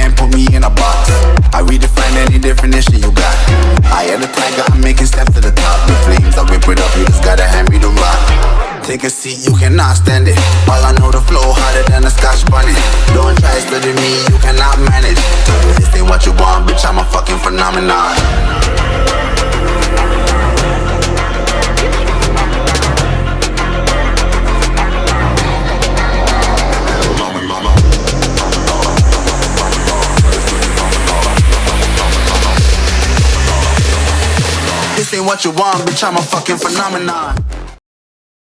can't put me in a box. I redefine any definition you got. I am the tiger, I'm making steps to the top. The flames, I whip it up, you just gotta hand me the rock. Take a seat, you cannot stand it. All I know, the flow harder than a Scotch bonnet. Don't try studying me, you cannot manage. This ain't what you want, bitch, I'm a fucking phenomenon. This ain't what you want, bitch, I'm a fucking phenomenon.